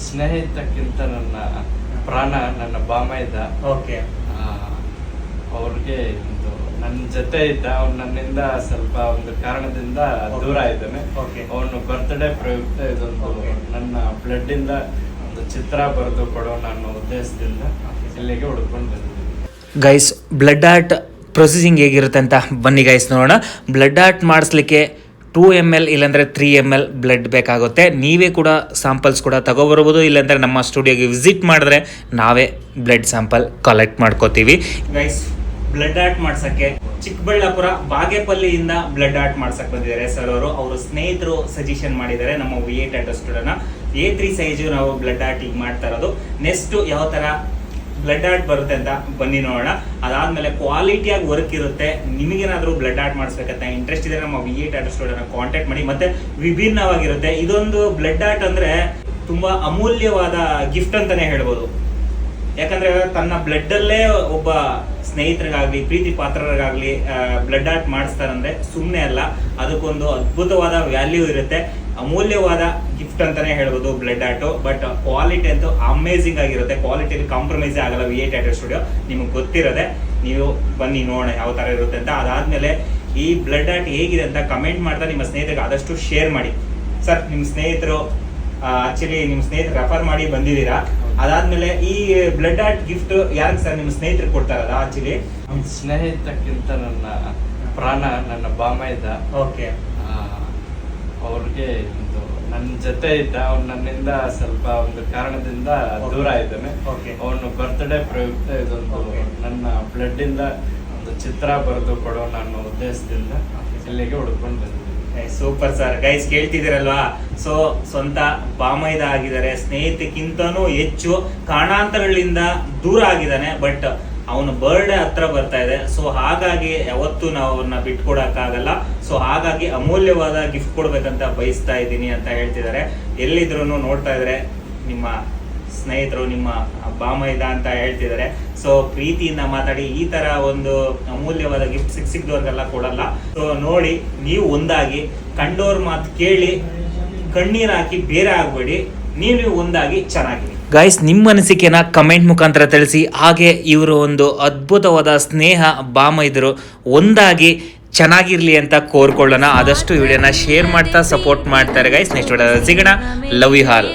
ಸ್ನೇಹಿತಕ್ಕಿಂತ ನನ್ನ ಪ್ರಾಣ ನನ್ನ ಬಾಮೈದ. ಓಕೆ. ಅವ್ರಿಗೆ ಒಂದು ನನ್ನ ಜೊತೆ ಇದ್ದ, ಅವ್ನು ನನ್ನಿಂದ ಸ್ವಲ್ಪ ಒಂದು ಕಾರಣದಿಂದ ದೂರ ಇದ್ದಾನೆ. ಅವನು ಬರ್ತ್ಡೇ ಪ್ರಯುಕ್ತ ಇದೊಂದು ನನ್ನ ಬ್ಲಡ್ ಇಂದ ಒಂದು ಚಿತ್ರ ಬರೆದು ಕೊಡೋಣ ಅನ್ನೋ ಉದ್ದೇಶದಿಂದ ಇಲ್ಲಿಗೆ ಹುಡ್ಕೊಂಡು ಬಂದಿದ್ದೀನಿ. ಗೈಸ್, ಬ್ಲಡ್ ಆರ್ಟ್ ಪ್ರೊಸೀಸಿಂಗ್ ಹೇಗಿರುತ್ತೆ ಅಂತ ಬನ್ನಿ ಗೈಸ್ ನೋಡೋಣ. ಬ್ಲಡ್ ಆರ್ಟ್ ಮಾಡಿಸ್ಲಿಕ್ಕೆ 2 ml ಇಲ್ಲಾಂದರೆ 3 ml ಬ್ಲಡ್ ಬೇಕಾಗುತ್ತೆ. ನೀವೇ ಕೂಡ ಸ್ಯಾಂಪಲ್ಸ್ ಕೂಡ ತಗೊಬರ್ಬೋದು, ಇಲ್ಲಾಂದರೆ ನಮ್ಮ ಸ್ಟುಡಿಯೋಗೆ ವಿಸಿಟ್ ಮಾಡಿದ್ರೆ ನಾವೇ ಬ್ಲಡ್ ಸ್ಯಾಂಪಲ್ ಕಲೆಕ್ಟ್ ಮಾಡ್ಕೋತೀವಿ. ಗೈಸ್, ಬ್ಲಡ್ ಆರ್ಟ್ ಮಾಡ್ಸಕ್ಕೆ ಚಿಕ್ಕಬಳ್ಳಾಪುರ ಬಾಗೇಪಲ್ಲಿಯಿಂದ ಬ್ಲಡ್ ಆರ್ಟ್ ಮಾಡ್ಸಕ್ ಬಂದಿದ್ದಾರೆ ಸರ್ ಅವರು. ಅವರು ಸ್ನೇಹಿತರು ಸಜೆಷನ್ ಮಾಡಿದ್ದಾರೆ ನಮ್ಮ V8 ಟ್ಯಾಟೂ ಸ್ಟುಡಿಯೋನ. A3 ಸೈಜು ನಾವು ಬ್ಲಡ್ ಆರ್ಟ್ ಈಗ ಮಾಡ್ತಾ ಇರೋದು. ನೆಕ್ಸ್ಟ್ ಯಾವ ತರ ಬ್ಲಡ್ ಆರ್ಟ್ ಬರುತ್ತೆ ಅಂತ ಬನ್ನಿ ನೋಡೋಣ. ಅದಾದ್ಮೇಲೆ ಕ್ವಾಲಿಟಿಯಾಗಿ ವರ್ಕ್ ಇರುತ್ತೆ. ನಿಮಗೇನಾದ್ರೂ ಬ್ಲಡ್ ಆರ್ಟ್ ಮಾಡಿಸ್ಬೇಕಂತ ಇಂಟ್ರೆಸ್ಟ್ ಇದೆ ನಮ್ಮ V8 ಟ್ಯಾಟೂ ಸ್ಟುಡಿಯೋನ ಕಾಂಟ್ಯಾಕ್ಟ್ ಮಾಡಿ. ಮತ್ತೆ ವಿಭಿನ್ನವಾಗಿರುತ್ತೆ ಇದೊಂದು ಬ್ಲಡ್ ಆರ್ಟ್. ಅಂದ್ರೆ ತುಂಬಾ ಅಮೂಲ್ಯವಾದ ಗಿಫ್ಟ್ ಅಂತಾನೆ ಹೇಳ್ಬೋದು. ಯಾಕಂದ್ರೆ ತನ್ನ ಬ್ಲಡ್ ಅಲ್ಲೇ ಒಬ್ಬ ಸ್ನೇಹಿತರಿಗಾಗ್ಲಿ ಪ್ರೀತಿ ಪಾತ್ರರಿಗಾಗ್ಲಿ ಬ್ಲಡ್ ಆರ್ಟ್ ಮಾಡಿಸ್ತಾರಂದ್ರೆ ಸುಮ್ಮನೆ ಅಲ್ಲ, ಅದಕ್ಕೊಂದು ಅದ್ಭುತವಾದ ವ್ಯಾಲ್ಯೂ ಇರುತ್ತೆ. ಅಮೂಲ್ಯವಾದ ಗಿಫ್ಟ್ ಅಂತಾನೆ ಹೇಳ್ಬೋದು ಬ್ಲಡ್ ಆರ್ಟ್. ಬಟ್ ಕ್ವಾಲಿಟಿ ಅಂತೂ ಅಮೇಝಿಂಗ್ ಆಗಿರುತ್ತೆ. ಕ್ವಾಲಿಟಿಯಲ್ಲಿ ಕಾಂಪ್ರಮೈಸ್ ಆಗಲ್ಲ V8 ಟ್ಯಾಟೂ ಸ್ಟುಡಿಯೋ, ನಿಮಗೆ ಗೊತ್ತಿರೋದೆ. ನೀವು ಬನ್ನಿ ನೋಡೋಣ ಯಾವ ತರ ಇರುತ್ತೆ ಅಂತ. ಅದಾದ್ಮೇಲೆ ಈ ಬ್ಲಡ್ ಆರ್ಟ್ ಹೇಗಿದೆ ಅಂತ ಕಮೆಂಟ್ ಮಾಡ್ತಾ ನಿಮ್ಮ ಸ್ನೇಹಿತರಿಗೆ ಆದಷ್ಟು ಶೇರ್ ಮಾಡಿ. ಸರ್, ನಿಮ್ಮ ಸ್ನೇಹಿತರು ಆಕ್ಚುಲಿ ನಿಮ್ಮ ಸ್ನೇಹಿತರು ರೆಫರ್ ಮಾಡಿ ಬಂದಿದ್ದೀರಾ. ಅದಾದ್ಮೇಲೆ ಈ ಬ್ಲಡ್ ಆರ್ಟ್ ಗಿಫ್ಟ್ ಯಾರಿಗೆ ಸರ್ ನಿಮ್ಮ ಸ್ನೇಹಿತರಿಗೆ ಕೊಡ್ತಾರಲ್ಲ? ಆಕ್ಚುಲಿ ಸ್ನೇಹಿತಕ್ಕಿಂತ ನನ್ನ ಪ್ರಾಣ ನನ್ನ ಬಾಮೈದ. ಓಕೆ. ಅವ್ರಿಗೆ ಒಂದು ನನ್ನ ಜೊತೆ ಇದ್ದ, ಅವ್ನು ನನ್ನಿಂದ ಸ್ವಲ್ಪ ಒಂದು ಕಾರಣದಿಂದ ದೂರ ಇದ್ದಾನೆ. ಅವನು ಬರ್ತ್ಡೇ ಪ್ರಯುಕ್ತ ಇದೊಂದು ನನ್ನ ಬ್ಲಡ್ ಇಂದ ಒಂದು ಚಿತ್ರ ಬರೆದು ಕೊಡೋಣ ಅನ್ನೋ ಉದ್ದೇಶದಿಂದ ಇಲ್ಲಿಗೆ ಹುಡ್ಕೊಂಡು ಬಂದಿದ್ದೀನಿ. Super sir. ಗೈಸ್, ಕೇಳ್ತಿದ್ದೀರಲ್ವಾ? ಸೊ ಸ್ವಂತ ಬಾಮೈದ ಆಗಿದ್ದಾರೆ, ಸ್ನೇಹಿತಕ್ಕಿಂತನೂ ಹೆಚ್ಚು ಕಾರಣಾಂತರಗಳಿಂದ ದೂರ ಆಗಿದ್ದಾನೆ. ಬಟ್ ಅವನ ಬರ್ಡೇ ಹತ್ರ ಬರ್ತಾ ಇದೆ. ಸೊ ಹಾಗಾಗಿ ಯಾವತ್ತೂ ನಾವು ಅವ್ರನ್ನ ಬಿಟ್ಕೊಡಕ್ಕಾಗಲ್ಲ. ಸೊ ಹಾಗಾಗಿ ಅಮೂಲ್ಯವಾದ ಗಿಫ್ಟ್ ಕೊಡ್ಬೇಕಂತ ಬಯಸ್ತಾ ಇದ್ದೀನಿ ಅಂತ ಹೇಳ್ತಿದ್ದಾರೆ. ಎಲ್ಲಿದ್ರು ನೋಡ್ತಾ ಇದ್ರೆ ನಿಮ್ಮ ಸ್ನೇಹಿತರು ನಿಮ್ಮ ಬಾಮೈದ ಅಂತ ಹೇಳ್ತಿದ್ದಾರೆ. ಸೊ ಪ್ರೀತಿಯಿಂದ ಮಾತಾಡಿ ಈ ತರ ಒಂದು ಅಮೂಲ್ಯವಾದ ಗಿಫ್ಟ್ ಸಿಕ್ಕಿದವ್ರಿಗೆಲ್ಲ ಕೊಡಲ್ಲ. ಸೊ ನೋಡಿ, ನೀವು ಒಂದಾಗಿ ಕಂಡೋರ್ ಮಾತು ಕೇಳಿ ಕಣ್ಣೀರ್ ಹಾಕಿ ಬೇರೆ ಆಗ್ಬೇಡಿ. ನೀವು ಒಂದಾಗಿ ಚೆನ್ನಾಗಿ ಗೈಸ್, ನಿಮ್ಮ ಅನಿಸಿಕೆನ ಕಮೆಂಟ್ ಮುಖಾಂತರ ತಿಳಿಸಿ. ಹಾಗೆ ಇವರು ಒಂದು ಅದ್ಭುತವಾದ ಸ್ನೇಹ ಬಾಮೈದರು ಒಂದಾಗಿ ಚೆನ್ನಾಗಿರ್ಲಿ ಅಂತ ಕೋರ್ಕೊಳ್ಳೋಣ. ಆದಷ್ಟು ವಿಡಿಯೋನ ಶೇರ್ ಮಾಡ್ತಾ ಸಪೋರ್ಟ್ ಮಾಡ್ತಾರೆ ಗೈಸ್. ನೆಕ್ಸ್ಟ್ ವಿಡಿಯೋದಲ್ಲಿ ಸಿಗೋಣ. Love you all.